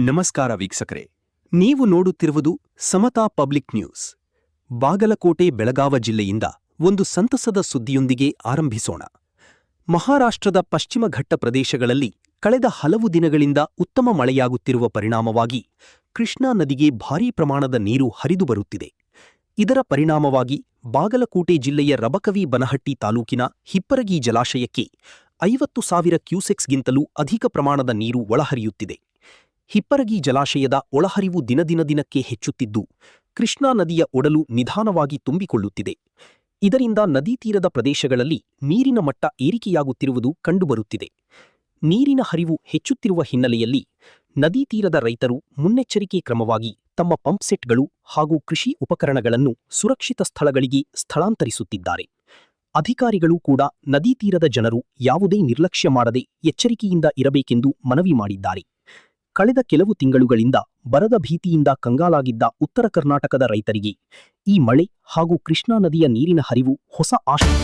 ನಮಸ್ಕಾರ ವೀಕ್ಷಕರೇ, ನೀವು ನೋಡುತ್ತಿರುವುದು ಸಮತಾ ಪಬ್ಲಿಕ್ ನ್ಯೂಸ್. ಬಾಗಲಕೋಟೆ ಬೆಳಗಾವ ಜಿಲ್ಲೆಯಿಂದ ಒಂದು ಸಂತಸದ ಸುದ್ದಿಯೊಂದಿಗೆ ಆರಂಭಿಸೋಣ. ಮಹಾರಾಷ್ಟ್ರದ ಪಶ್ಚಿಮ ಘಟ್ಟ ಪ್ರದೇಶಗಳಲ್ಲಿ ಕಳೆದ ಹಲವು ದಿನಗಳಿಂದ ಉತ್ತಮ ಮಳೆಯಾಗುತ್ತಿರುವ ಪರಿಣಾಮವಾಗಿ ಕೃಷ್ಣಾ ನದಿಗೆ ಭಾರೀ ಪ್ರಮಾಣದ ನೀರು ಹರಿದು ಬರುತ್ತಿದೆ. ಇದರ ಪರಿಣಾಮವಾಗಿ ಬಾಗಲಕೋಟೆ ಜಿಲ್ಲೆಯ ರಬಕವಿ ಬನಹಟ್ಟಿ ತಾಲೂಕಿನ ಹಿಪ್ಪರಗಿ ಜಲಾಶಯಕ್ಕೆ 50,000 ಕ್ಯೂಸೆಕ್ಸ್ಗಿಂತಲೂ ಅಧಿಕ ಪ್ರಮಾಣದ ನೀರು ಒಳಹರಿಯುತ್ತಿದೆ. ಹಿಪ್ಪರಗಿ ಜಲಾಶಯದ ಒಳಹರಿವು ದಿನದಿನಕ್ಕೆ ಹೆಚ್ಚುತ್ತಿದ್ದು, ಕೃಷ್ಣಾ ನದಿಯ ಒಡಲು ನಿಧಾನವಾಗಿ ತುಂಬಿಕೊಳ್ಳುತ್ತಿದೆ. ಇದರಿಂದ ನದಿ ತೀರದ ಪ್ರದೇಶಗಳಲ್ಲಿ ನೀರಿನ ಮಟ್ಟ ಏರಿಕೆಯಾಗುತ್ತಿರುವುದು ಕಂಡುಬರುತ್ತಿದೆ. ನೀರಿನ ಹರಿವು ಹೆಚ್ಚುತ್ತಿರುವ ಹಿನ್ನೆಲೆಯಲ್ಲಿ ನದಿ ತೀರದ ರೈತರು ಮುನ್ನೆಚ್ಚರಿಕೆ ಕ್ರಮವಾಗಿ ತಮ್ಮ ಪಂಪ್ಸೆಟ್ಗಳು ಹಾಗೂ ಕೃಷಿ ಉಪಕರಣಗಳನ್ನು ಸುರಕ್ಷಿತ ಸ್ಥಳಗಳಿಗೆ ಸ್ಥಳಾಂತರಿಸುತ್ತಿದ್ದಾರೆ. ಅಧಿಕಾರಿಗಳು ಕೂಡ ನದಿ ತೀರದ ಜನರು ಯಾವುದೇ ನಿರ್ಲಕ್ಷ್ಯ ಮಾಡದೆ ಎಚ್ಚರಿಕೆಯಿಂದ ಇರಬೇಕೆಂದು ಮನವಿ ಮಾಡಿದ್ದಾರೆ. ಕಳೆದ ಕೆಲವು ತಿಂಗಳುಗಳಿಂದ ಬರದ ಭೀತಿಯಿಂದ ಕಂಗಾಲಾಗಿದ್ದ ಉತ್ತರ ಕರ್ನಾಟಕದ ರೈತರಿಗೆ ಈ ಮಳೆ ಹಾಗೂ ಕೃಷ್ಣಾ ನದಿಯ ನೀರಿನ ಹರಿವು ಹೊಸ ಆಶಯ